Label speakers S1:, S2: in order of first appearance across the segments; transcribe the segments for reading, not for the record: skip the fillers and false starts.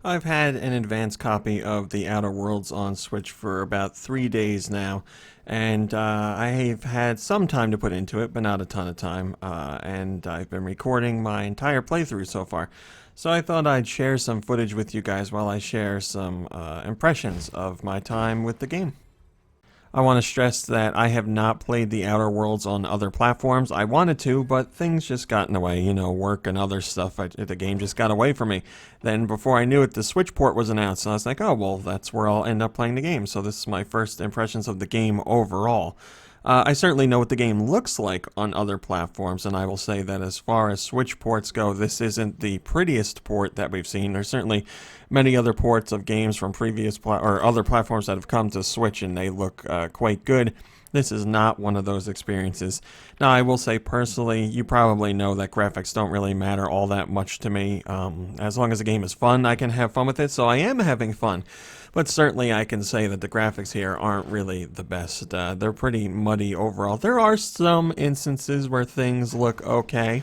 S1: I've had an advanced copy of The Outer Worlds on Switch for about 3 days now, and I've had some time to put into it, but not a ton of time, and I've been recording my entire playthrough so far. So I thought I'd share some footage with you guys while I share some impressions of my time with the game. I want to stress that I have not played The Outer Worlds on other platforms. I wanted to, but things just got in the way, work and other stuff. The game just got away from me. Then before I knew it, the Switch port was announced, and I was like, oh, well, that's where I'll end up playing the game. So this is my first impressions of the game overall. I certainly know what the game looks like on other platforms, and I will say that as far as Switch ports go, this isn't the prettiest port that we've seen. There's certainly many other ports of games from previous or other platforms that have come to Switch, and they look quite good. This is not one of those experiences. Now, I will say personally, you probably know that graphics don't really matter all that much to me. As long as the game is fun, I can have fun with it, so I am having fun. But certainly I can say that the graphics here aren't really the best. They're pretty muddy overall. There are some instances where things look okay,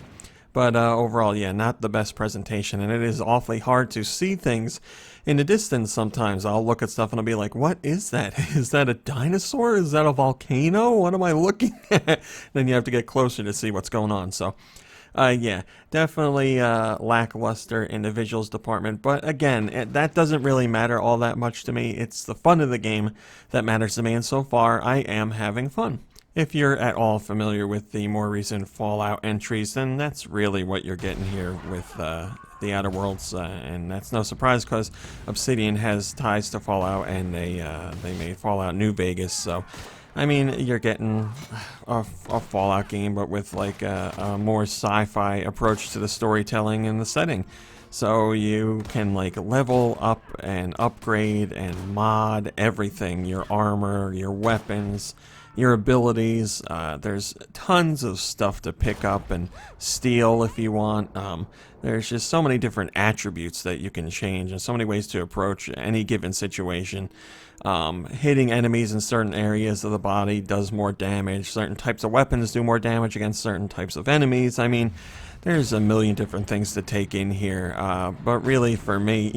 S1: but overall, yeah, not the best presentation, and it is awfully hard to see things in the distance sometimes. I'll look at stuff and I'll be like, what is that? Is that a dinosaur? Is that a volcano? What am I looking at? Then you have to get closer to see what's going on. So, yeah, definitely lackluster in the visuals department. But again, that doesn't really matter all that much to me. It's the fun of the game that matters to me, and so far, I am having fun. If you're at all familiar with the more recent Fallout entries, then that's really what you're getting here with the Outer Worlds, and that's no surprise because Obsidian has ties to Fallout, and they made Fallout New Vegas. So, I mean, you're getting a Fallout game, but with like a more sci-fi approach to the storytelling and the setting. So you can like level up and upgrade and mod everything, your armor, your weapons, your abilities. There's tons of stuff to pick up and steal if you want. There's just so many different attributes that you can change and so many ways to approach any given situation. Hitting enemies in certain areas of the body does more damage. Certain types of weapons do more damage against certain types of enemies. I mean, there's a million different things to take in here, but really for me,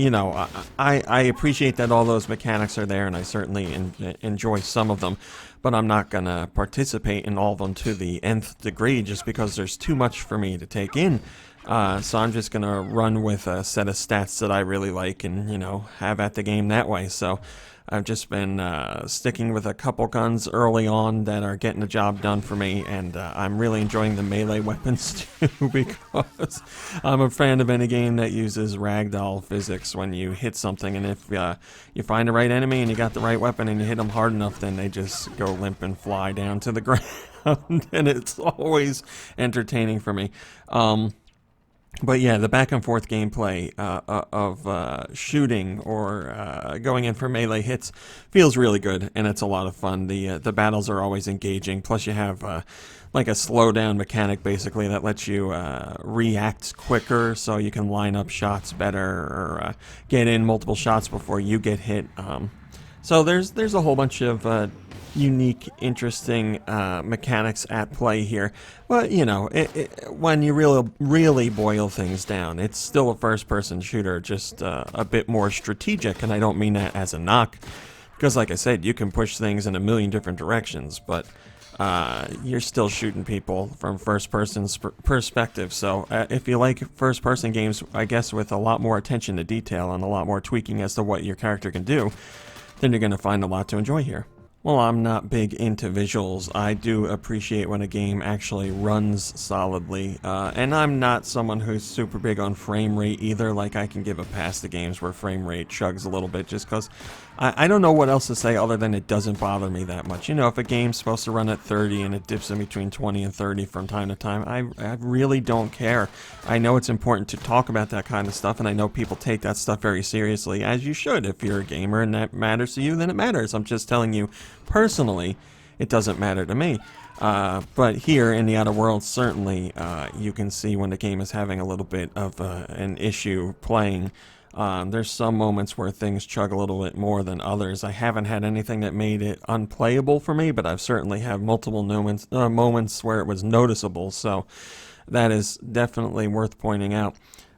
S1: I appreciate that all those mechanics are there, and I certainly enjoy some of them, but I'm not going to participate in all of them to the nth degree just because there's too much for me to take in. So I'm just going to run with a set of stats that I really like and, have at the game that way. So I've just been sticking with a couple guns early on that are getting the job done for me, and I'm really enjoying the melee weapons too because I'm a fan of any game that uses ragdoll physics when you hit something, and if you find the right enemy and you got the right weapon and you hit them hard enough, then they just go limp and fly down to the ground, and it's always entertaining for me. But yeah, the back and forth gameplay of shooting or going in for melee hits feels really good, and it's a lot of fun. The battles are always engaging. Plus, you have like a slowdown mechanic basically that lets you react quicker, so you can line up shots better or get in multiple shots before you get hit. So there's a whole bunch of unique, interesting mechanics at play here. But, when you really boil things down, it's still a first-person shooter, just a bit more strategic, and I don't mean that as a knock, because like I said, you can push things in a million different directions, but you're still shooting people from first-person perspective. So if you like first-person games, I guess with a lot more attention to detail and a lot more tweaking as to what your character can do, then you're going to find a lot to enjoy here. Well, I'm not big into visuals. I do appreciate when a game actually runs solidly, and I'm not someone who's super big on frame rate either. Like, I can give a pass to games where frame rate chugs a little bit just because I don't know what else to say other than it doesn't bother me that much. If a game's supposed to run at 30 and it dips in between 20 and 30 from time to time, I really don't care. I know it's important to talk about that kind of stuff, and I know people take that stuff very seriously, as you should. If you're a gamer and that matters to you, then it matters. I'm just telling you, personally, it doesn't matter to me. But here in the Outer Worlds, certainly you can see when the game is having a little bit of an issue playing. There's some moments where things chug a little bit more than others. I haven't had anything that made it unplayable for me, but I've certainly had multiple moments where it was noticeable, so that is definitely worth pointing out.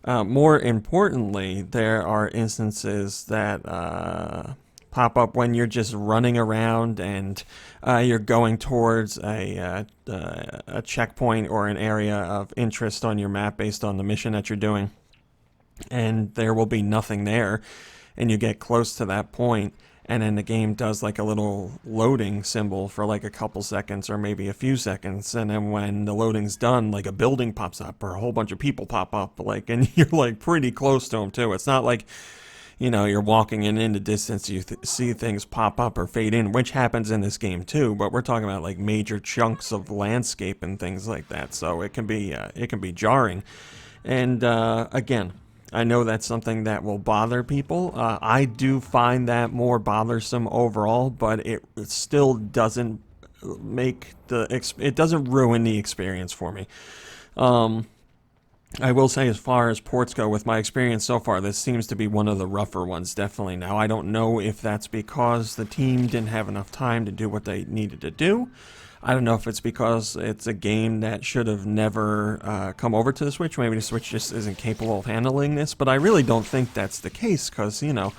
S1: More importantly, there are instances that pop up when you're just running around and you're going towards a checkpoint or an area of interest on your map based on the mission that you're doing, and there will be nothing there, and you get close to that point, and then the game does like a little loading symbol for like a couple seconds or maybe a few seconds, and then when the loading's done, like a building pops up or a whole bunch of people pop up, like, and you're like pretty close to them too. It's not like, you know, you're walking in the distance, you see things pop up or fade in, which happens in this game too, but we're talking about like major chunks of landscape and things like that, so it can be jarring. And again, I know that's something that will bother people. I do find that more bothersome overall, but it still doesn't it doesn't ruin the experience for me. Um, I will say, as far as ports go, with my experience so far, this seems to be one of the rougher ones, definitely. Now, I don't know if that's because the team didn't have enough time to do what they needed to do. I don't know if it's because it's a game that should have never come over to the Switch. Maybe the Switch just isn't capable of handling this, but I really don't think that's the case because, you know,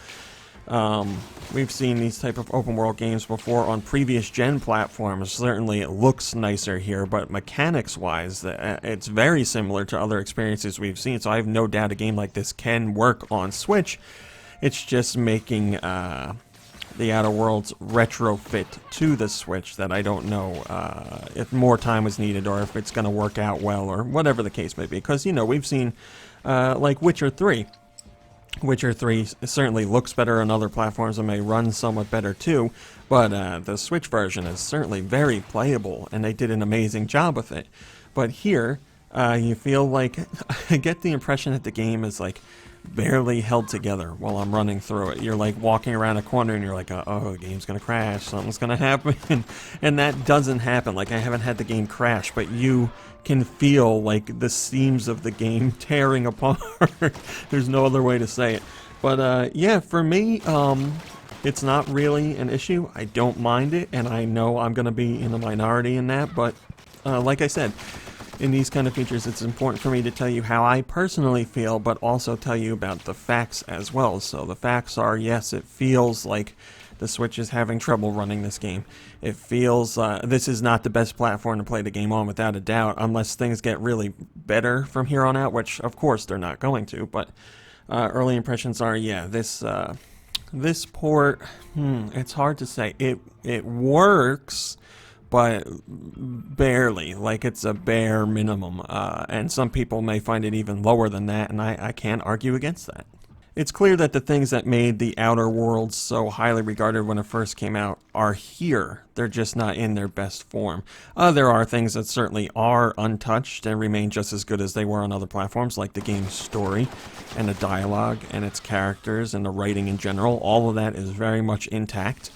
S1: we've seen these type of open world games before on previous gen platforms. Certainly it looks nicer here, but mechanics wise, it's very similar to other experiences we've seen, so I have no doubt a game like this can work on Switch. It's just making the Outer Worlds retrofit to the Switch that I don't know if more time was needed or if it's going to work out well or whatever the case may be. Because, you know, we've seen like Witcher 3. Witcher 3 certainly looks better on other platforms and may run somewhat better too, but the Switch version is certainly very playable and they did an amazing job with it. But here, you feel like, I get the impression that the game is like barely held together while I'm running through it. You're like walking around a corner and you're like, oh, the game's gonna crash, something's gonna happen, and that doesn't happen. Like, I haven't had the game crash, but you can feel like the seams of the game tearing apart. There's no other way to say it. But yeah, for me, it's not really an issue. I don't mind it, and I know I'm gonna be in the minority in that, but like I said, in these kind of features, it's important for me to tell you how I personally feel, but also tell you about the facts as well. So the facts are, yes, it feels like the Switch is having trouble running this game. It feels, this is not the best platform to play the game on, without a doubt, unless things get really better from here on out, which, of course, they're not going to. But early impressions are, yeah, this port, it's hard to say. It works, but barely, like it's a bare minimum, and some people may find it even lower than that, and I can't argue against that. It's clear that the things that made the Outer Worlds so highly regarded when it first came out are here. They're just not in their best form. There are things that certainly are untouched and remain just as good as they were on other platforms, like the game's story and the dialogue and its characters and the writing in general. All of that is very much intact.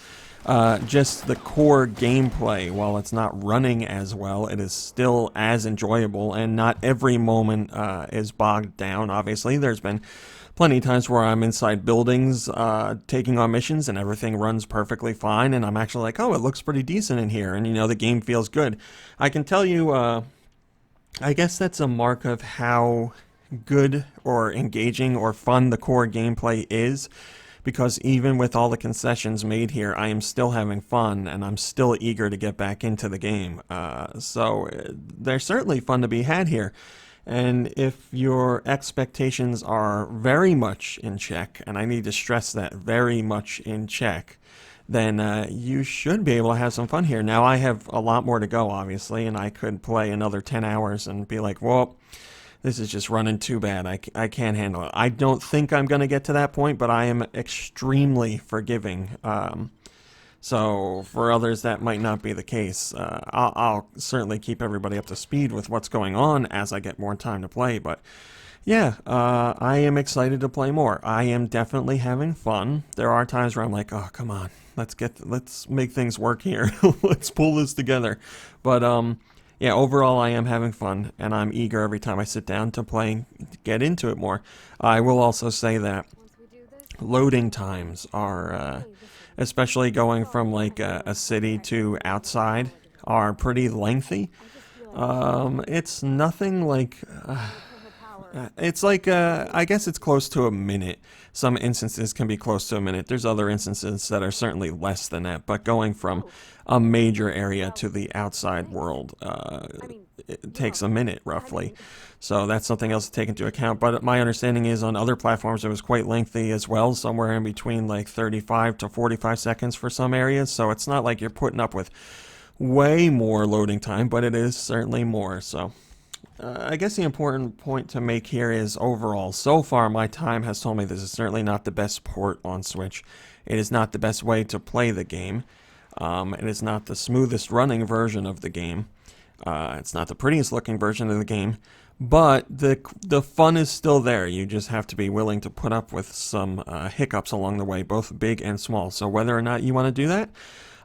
S1: Just the core gameplay, while it's not running as well, it is still as enjoyable, and not every moment is bogged down. Obviously, there's been plenty of times where I'm inside buildings taking on missions and everything runs perfectly fine, and I'm actually like, oh, it looks pretty decent in here, and, you know, the game feels good. I can tell you, I guess that's a mark of how good or engaging or fun the core gameplay is, because even with all the concessions made here, I am still having fun, and I'm still eager to get back into the game. So they're certainly fun to be had here. And if your expectations are very much in check, and I need to stress that, very much in check, then you should be able to have some fun here. Now, I have a lot more to go, obviously, and I could play another 10 hours and be like, well, this is just running too bad. I can't handle it. I don't think I'm going to get to that point, but I am extremely forgiving. So for others, that might not be the case. I'll certainly keep everybody up to speed with what's going on as I get more time to play. But yeah, I am excited to play more. I am definitely having fun. There are times where I'm like, oh, come on, let's make things work here. Let's pull this together. But yeah, overall, I am having fun, and I'm eager every time I sit down to play, get into it more. I will also say that loading times are, especially going from like a city to outside, are pretty lengthy. It's nothing like It's like, I guess it's close to a minute. Some instances can be close to a minute. There's other instances that are certainly less than that. But going from a major area to the outside world, it takes a minute roughly. So that's something else to take into account. But my understanding is on other platforms it was quite lengthy as well, somewhere in between like 35 to 45 seconds for some areas. So it's not like you're putting up with way more loading time, but it is certainly more. So I guess the important point to make here is overall, so far my time has told me this is certainly not the best port on Switch. It is not the best way to play the game. It is not the smoothest running version of the game. It's not the prettiest looking version of the game. But the fun is still there. You just have to be willing to put up with some hiccups along the way, both big and small. So whether or not you want to do that,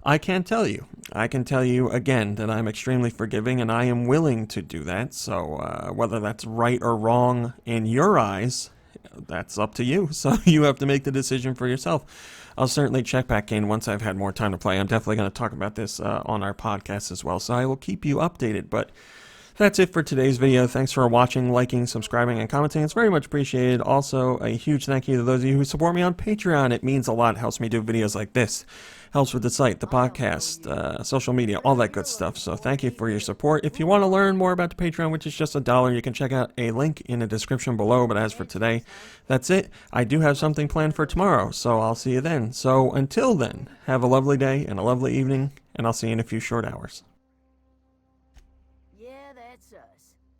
S1: I can't tell you. I can tell you again that I'm extremely forgiving and I am willing to do that. So whether that's right or wrong in your eyes, that's up to you. So you have to make the decision for yourself. I'll certainly check back in once I've had more time to play. I'm definitely going to talk about this on our podcast as well. So I will keep you updated. But that's it for today's video. Thanks for watching, liking, subscribing, and commenting. It's very much appreciated. Also, a huge thank you to those of you who support me on Patreon. It means a lot. It helps me do videos like this. Helps with the site, the podcast, social media, all that good stuff. So thank you for your support. If you want to learn more about the Patreon, which is just $1, you can check out a link in the description below. But as for today, that's it. I do have something planned for tomorrow, so I'll see you then. So until then, have a lovely day and a lovely evening, and I'll see you in a few short hours.